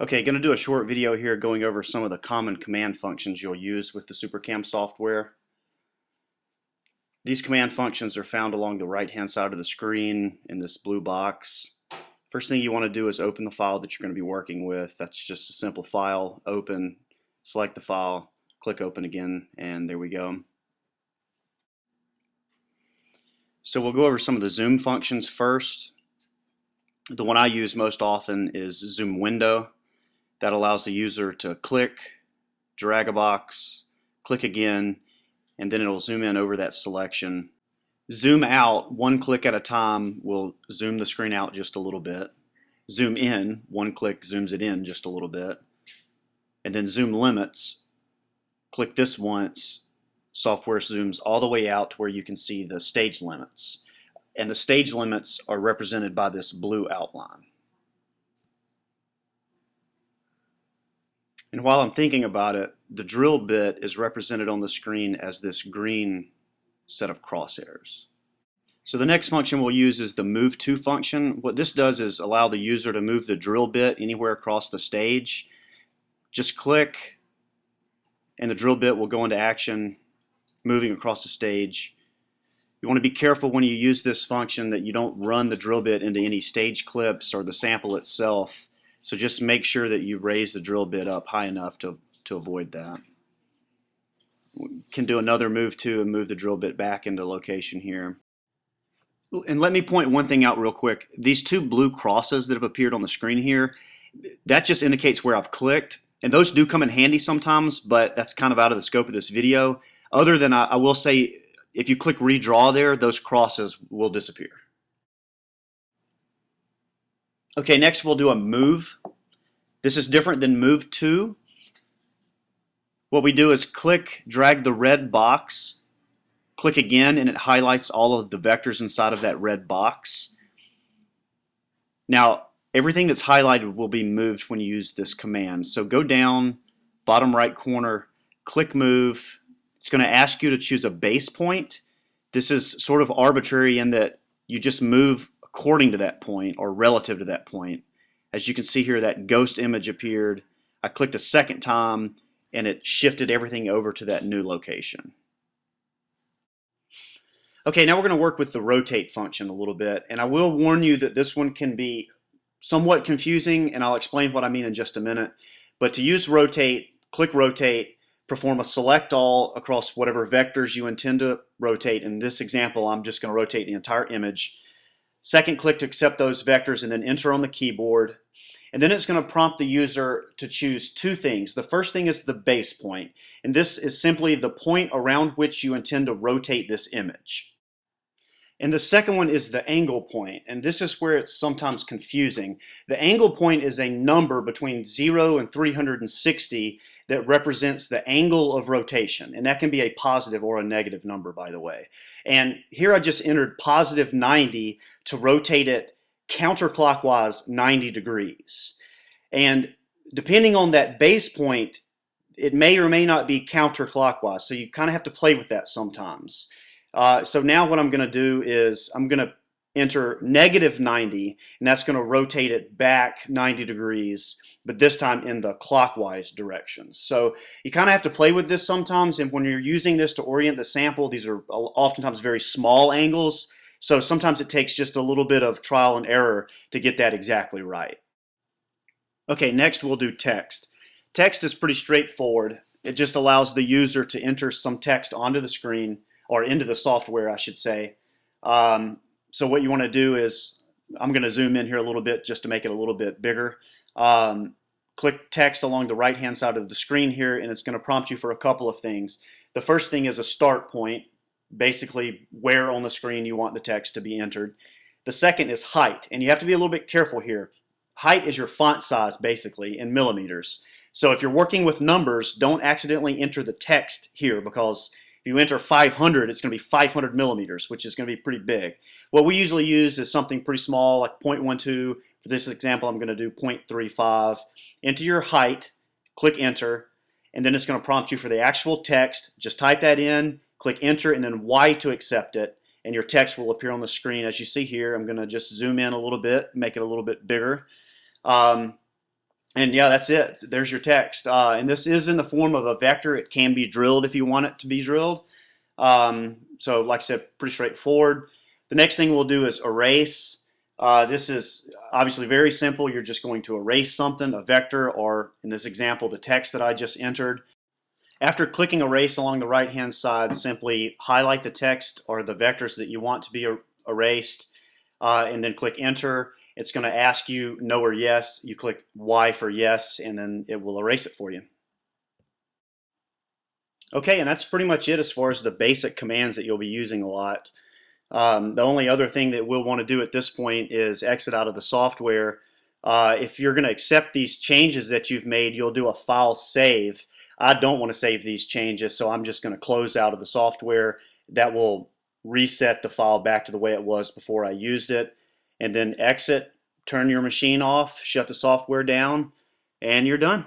Okay, going to do a short video here going over some of the common command functions you'll use with the SuperCam software. These command functions are found along the right hand side of the screen in this blue box. First thing you want to do is open the file that you're going to be working with. That's just a simple file. Open, select the file, click open again, and there we go. So we'll go over some of the zoom functions first. The one I use most often is zoom window. That allows the user to click, drag a box, click again, and then it'll zoom in over that selection. Zoom out, one click at a time, will zoom the screen out just a little bit. Zoom in, one click zooms it in just a little bit. And then zoom limits, click this once, software zooms all the way out to where you can see the stage limits. And the stage limits are represented by this blue outline. And while I'm thinking about it, the drill bit is represented on the screen as this green set of crosshairs. So the next function we'll use is the move to function. What this does is allow the user to move the drill bit anywhere across the stage. Just click and the drill bit will go into action, moving across the stage. You want to be careful when you use this function that you don't run the drill bit into any stage clips or the sample itself. So just make sure that you raise the drill bit up high enough to avoid that. We can do another move to and move the drill bit back into location here. And let me point one thing out real quick. These two blue crosses that have appeared on the screen here, that just indicates where I've clicked. And those do come in handy sometimes, but that's kind of out of the scope of this video. Other than I will say, if you click redraw there, those crosses will disappear. Okay, next we'll do a move. This is different than move to. What we do is click, drag the red box, click again, and it highlights all of the vectors inside of that red box. Now, everything that's highlighted will be moved when you use this command. So go down, bottom right corner, click move. It's going to ask you to choose a base point. This is sort of arbitrary in that you just move according to that point or relative to that point. As you can see here, that ghost image appeared. I clicked a second time and it shifted everything over to that new location. Okay, now we're going to work with the rotate function a little bit, and I will warn you that this one can be somewhat confusing, and I'll explain what I mean in just a minute. But to use rotate, click rotate, perform a select all across whatever vectors you intend to rotate. In this example, I'm just going to rotate the entire image. Second, click to accept those vectors and then enter on the keyboard. And then it's going to prompt the user to choose two things. The first thing is the base point, and this is simply the point around which you intend to rotate this image. And the second one is the angle point, and this is where it's sometimes confusing. The angle point is a number between 0 and 360 that represents the angle of rotation, and that can be a positive or a negative number, by the way. And here I just entered positive 90 to rotate it counterclockwise 90 degrees. And depending on that base point, it may or may not be counterclockwise, so you kind of have to play with that sometimes. So now what I'm going to do is I'm going to enter negative 90, and that's going to rotate it back 90 degrees, but this time in the clockwise direction. So you kind of have to play with this sometimes, and when you're using this to orient the sample, these are oftentimes very small angles, so sometimes it takes just a little bit of trial and error to get that exactly right. Okay, next we'll do text. Text is pretty straightforward. It just allows the user to enter some text onto the screen, or into the software, I should say. So what you want to do is, I'm going to zoom in here a little bit just to make it a little bit bigger. Click text along the right hand side of the screen here, and it's going to prompt you for a couple of things. The first thing is a start point, basically where on the screen you want the text to be entered. The second is height, and you have to be a little bit careful here. Height is your font size, basically, in millimeters. So if you're working with numbers, don't accidentally enter the text here, because if you enter 500, it's going to be 500 millimeters, which is going to be pretty big. What we usually use is something pretty small, like 0.12. For this example, I'm going to do 0.35. Enter your height, click enter, and then it's going to prompt you for the actual text. Just type that in, click enter, and then Y to accept it, and your text will appear on the screen. As you see here, I'm going to just zoom in a little bit, make it a little bit bigger. And And yeah, that's it. There's your text. And this is in the form of a vector. It can be drilled if you want it to be drilled. So like I said, pretty straightforward. The next thing we'll do is erase. This is obviously very simple. You're just going to erase something, a vector, or in this example, the text that I just entered. After clicking erase along the right hand side, simply highlight the text or the vectors that you want to be erased, and then click enter. It's going to ask you no or yes. You click Y for yes, and then it will erase it for you. Okay, and that's pretty much it as far as the basic commands that you'll be using a lot. The only other thing that we'll want to do at this point is exit out of the software. If you're going to accept these changes that you've made, you'll do a file save. I don't want to save these changes, so I'm just going to close out of the software. That will reset the file back to the way it was before I used it. And then exit, turn your machine off, shut the software down, and you're done.